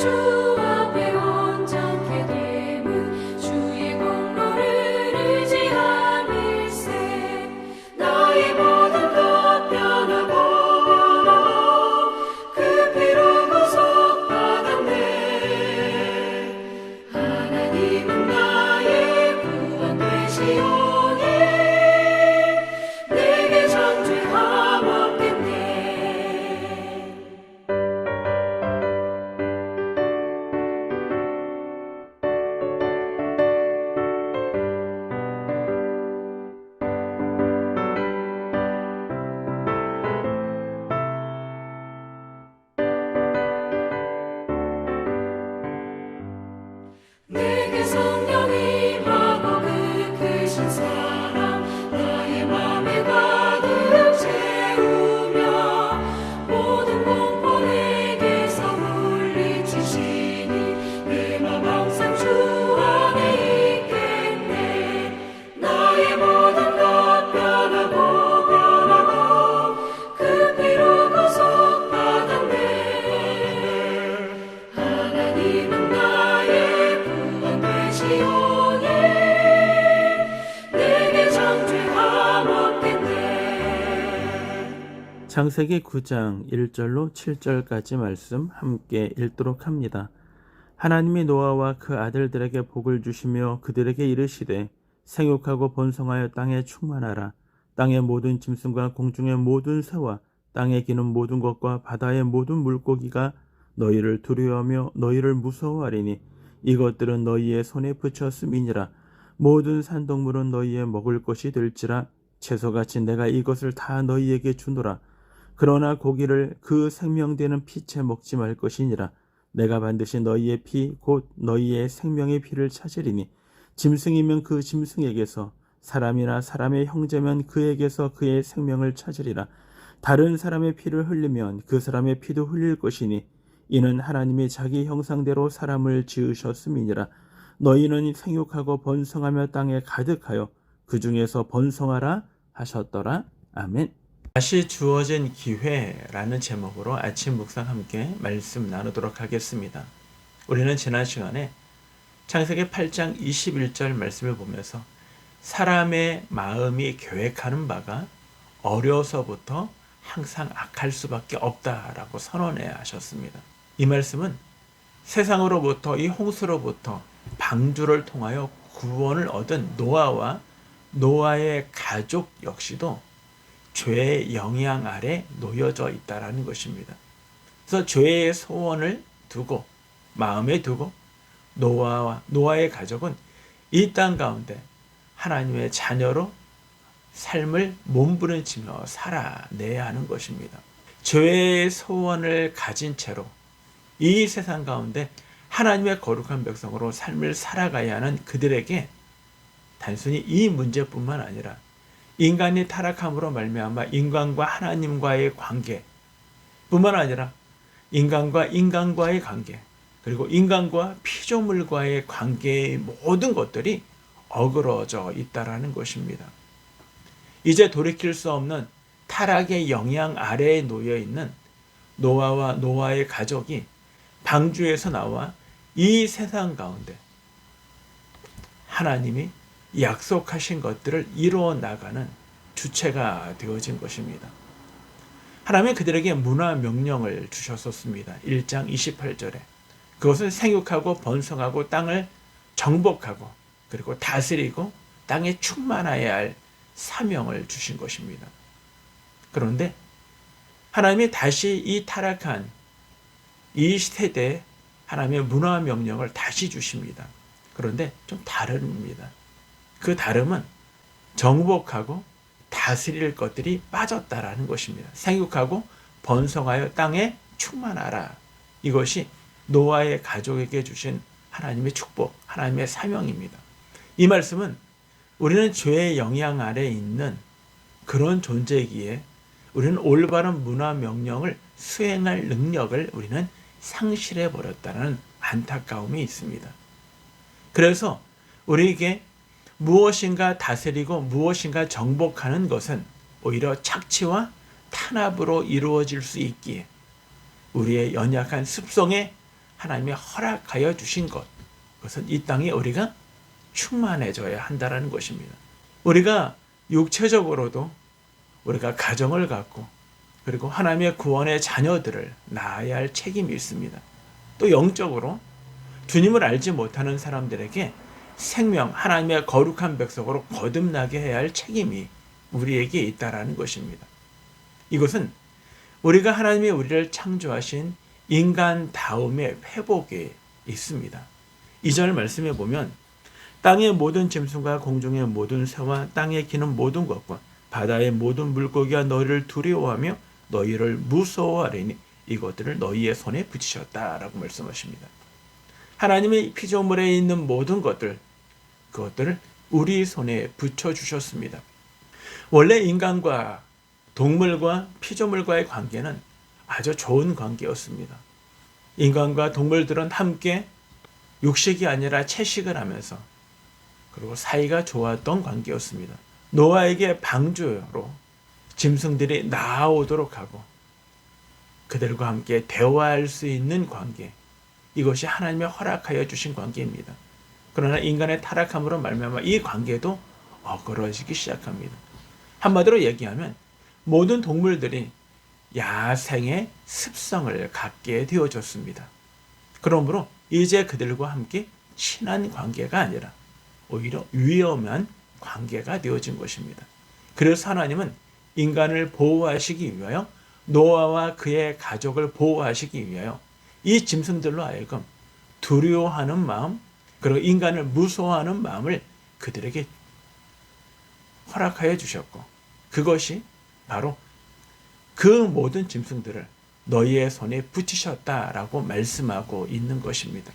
주 앞에 온전케 됨은 주의 공로를 의지함일세. 너희 모든 것 변하고 그 피로 구속받았네. 하나님은 나의 구원 되시오니 내게 정죄함 없겠네. 내게 성령이 임하고 그 크신 사랑 나의 맘에 가득 채우며 모든 공포 내게서 물리치시니 내 맘 항상 주 안에 있겠네. 너의 모든 것 변하고 그 피로 구속받았네. 하나님은 나의 구원 되시오니 내게 정죄함 없겠네. 창세기 9장 1절로 7절까지 말씀 함께 읽도록 합니다. 하나님이 노아와 그 아들들에게 복을 주시며 그들에게 이르시되 생육하고 번성하여 땅에 충만하라. 땅의 모든 짐승과 공중의 모든 새와 땅에 기는 모든 것과 바다의 모든 물고기가 너희를 두려워하며 너희를 무서워하리니 이것들은 너희의 손에 붙였음이니라. 모든 산동물은 너희의 먹을 것이 될지라. 채소같이 내가 이것을 다 너희에게 주노라. 그러나 고기를 그 생명되는 피채 먹지 말 것이니라. 내가 반드시 너희의 피 곧 너희의 생명의 피를 찾으리니 짐승이면 그 짐승에게서 사람이나 사람의 형제면 그에게서 그의 생명을 찾으리라. 다른 사람의 피를 흘리면 그 사람의 피도 흘릴 것이니 이는 하나님이 자기 형상대로 사람을 지으셨음이니라. 너희는 생육하고 번성하며 땅에 가득하여 그 중에서 번성하라 하셨더라. 아멘. 다시 주어진 기회라는 제목으로 아침 묵상 함께 말씀 나누도록 하겠습니다. 우리는 지난 시간에 창세기 8장 21절 말씀을 보면서 사람의 마음이 계획하는 바가 어려서부터 항상 악할 수밖에 없다라고 선언해 하셨습니다. 이 말씀은 세상으로부터 이 홍수로부터 방주를 통하여 구원을 얻은 노아와 노아의 가족 역시도 죄의 영향 아래 놓여져 있다라는 것입니다. 그래서 죄의 소원을 두고 마음에 두고 노아와 노아의 가족은 이 땅 가운데 하나님의 자녀로 삶을 몸부림치며 살아내야 하는 것입니다. 죄의 소원을 가진 채로 이 세상 가운데 하나님의 거룩한 백성으로 삶을 살아가야 하는 그들에게 단순히 이 문제뿐만 아니라 인간이 타락함으로 말미암아 인간과 하나님과의 관계 뿐만 아니라 인간과 인간과의 관계 그리고 인간과 피조물과의 관계의 모든 것들이 어그러져 있다라는 것입니다. 이제 돌이킬 수 없는 타락의 영향 아래에 놓여 있는 노아와 노아의 가족이 방주에서 나와 이 세상 가운데 하나님이 약속하신 것들을 이루어 나가는 주체가 되어진 것입니다. 하나님은 그들에게 문화 명령을 주셨었습니다. 1장 28절에 그것은 생육하고 번성하고 땅을 정복하고 그리고 다스리고 땅에 충만하여야 할 사명을 주신 것입니다. 그런데 하나님이 다시 이 타락한 이 세대에 하나님의 문화 명령을 다시 주십니다. 그런데 좀 다릅니다. 그 다름은 정복하고 다스릴 것들이 빠졌다라는 것입니다. 생육하고 번성하여 땅에 충만하라. 이것이 노아의 가족에게 주신 하나님의 축복, 하나님의 사명입니다. 이 말씀은 우리는 죄의 영향 아래에 있는 그런 존재이기에 우리는 올바른 문화 명령을 수행할 능력을 우리는 상실해 버렸다는 안타까움이 있습니다. 그래서 우리에게 무엇인가 다스리고 무엇인가 정복하는 것은 오히려 착취와 탄압으로 이루어질 수 있기에 우리의 연약한 습성에 하나님이 허락하여 주신 것, 그것은 이 땅에 우리가 충만해져야 한다는 것입니다. 우리가 육체적으로도 우리가 가정을 갖고 그리고 하나님의 구원의 자녀들을 낳아야 할 책임이 있습니다. 또 영적으로 주님을 알지 못하는 사람들에게 생명, 하나님의 거룩한 백성으로 거듭나게 해야 할 책임이 우리에게 있다라는 것입니다. 이것은 우리가 하나님이 우리를 창조하신 인간다움의 회복에 있습니다. 2절 말씀에 보면 땅의 모든 짐승과 공중의 모든 새와 땅에 기는 모든 것과 바다의 모든 물고기가 너희를 두려워하며 너희를 무서워하리니 이것들을 너희의 손에 붙이셨다라고 말씀하십니다. 하나님의 피조물에 있는 모든 것들, 그것들을 우리 손에 붙여주셨습니다. 원래 인간과 동물과 피조물과의 관계는 아주 좋은 관계였습니다. 인간과 동물들은 함께 육식이 아니라 채식을 하면서 그리고 사이가 좋았던 관계였습니다. 노아에게 방주로 짐승들이 나아오도록 하고 그들과 함께 대화할 수 있는 관계, 이것이 하나님이 허락하여 주신 관계입니다. 그러나 인간의 타락함으로 말미암아 이 관계도 어그러지기 시작합니다. 한마디로 얘기하면 모든 동물들이 야생의 습성을 갖게 되어졌습니다. 그러므로 이제 그들과 함께 친한 관계가 아니라 오히려 위험한 관계가 되어진 것입니다. 그래서 하나님은 인간을 보호하시기 위하여 노아와 그의 가족을 보호하시기 위하여 이 짐승들로 하여금 두려워하는 마음, 그리고 인간을 무서워하는 마음을 그들에게 허락하여 주셨고, 그것이 바로 그 모든 짐승들을 너희의 손에 붙이셨다라고 말씀하고 있는 것입니다.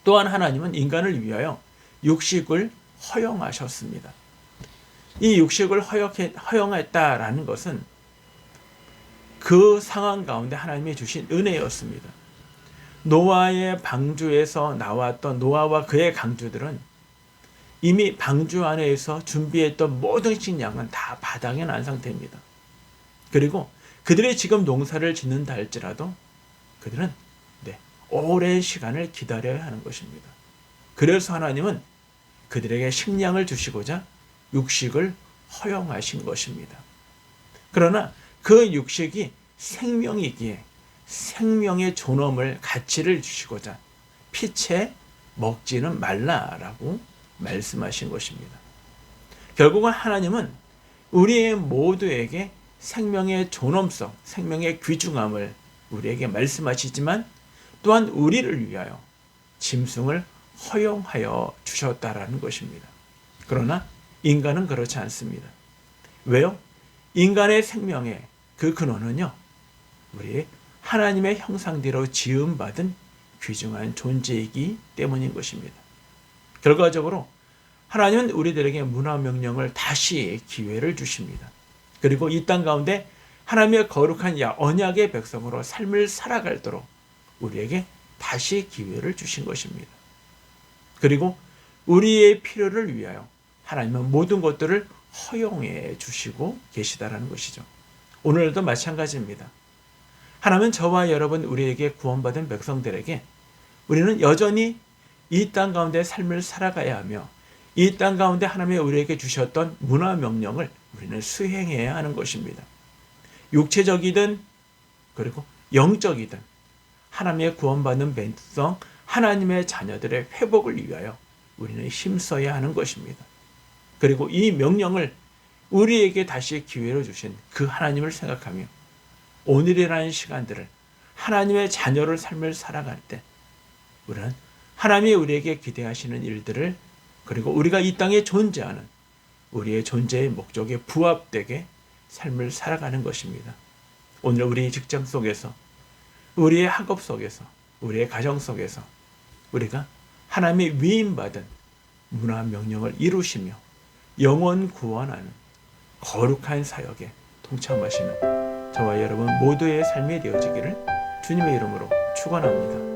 또한 하나님은 인간을 위하여 육식을 허용하셨습니다. 이 육식을 허용했다라는 것은 그 상황 가운데 하나님이 주신 은혜였습니다. 노아의 방주에서 나왔던 노아와 그의 강주들은 이미 방주 안에서 준비했던 모든 식량은 다 바닥에 난 상태입니다. 그리고 그들이 지금 농사를 짓는다 할지라도 그들은 오랜 시간을 기다려야 하는 것입니다. 그래서 하나님은 그들에게 식량을 주시고자 육식을 허용하신 것입니다. 그러나 그 육식이 생명이기에 생명의 존엄을 가치를 주시고자 피채 먹지는 말라라고 말씀하신 것입니다. 결국은 하나님은 우리 모두에게 생명의 존엄성, 생명의 귀중함을 우리에게 말씀하시지만 또한 우리를 위하여 짐승을 허용하여 주셨다라는 것입니다. 그러나 인간은 그렇지 않습니다. 왜요? 인간의 생명의 그 근원은요, 우리 하나님의 형상대로 지음받은 귀중한 존재이기 때문인 것입니다. 결과적으로 하나님은 우리들에게 문화명령을 다시 기회를 주십니다. 그리고 이 땅 가운데 하나님의 거룩한 언약의 백성으로 삶을 살아가도록 우리에게 다시 기회를 주신 것입니다. 그리고 우리의 필요를 위하여 하나님은 모든 것들을 허용해 주시고 계시다라는 것이죠. 오늘도 마찬가지입니다. 하나님은 저와 여러분 우리에게 구원받은 백성들에게 우리는 여전히 이 땅 가운데 삶을 살아가야 하며 이 땅 가운데 하나님이 우리에게 주셨던 문화명령을 우리는 수행해야 하는 것입니다. 육체적이든 그리고 영적이든 하나님의 구원받는 백성, 하나님의 자녀들의 회복을 위하여 우리는 힘써야 하는 것입니다. 그리고 이 명령을 우리에게 다시 기회로 주신 그 하나님을 생각하며 오늘이라는 시간들을 하나님의 자녀를 삶을 살아갈 때 우리는 하나님이 우리에게 기대하시는 일들을 그리고 우리가 이 땅에 존재하는 우리의 존재의 목적에 부합되게 삶을 살아가는 것입니다. 오늘 우리 직장 속에서 우리의 학업 속에서 우리의 가정 속에서 우리가 하나님의 위임받은 문화 명령을 이루시며 영원 구원하는 거룩한 사역에 동참하시는 저와 여러분 모두의 삶이 되어지기를 주님의 이름으로 축원합니다.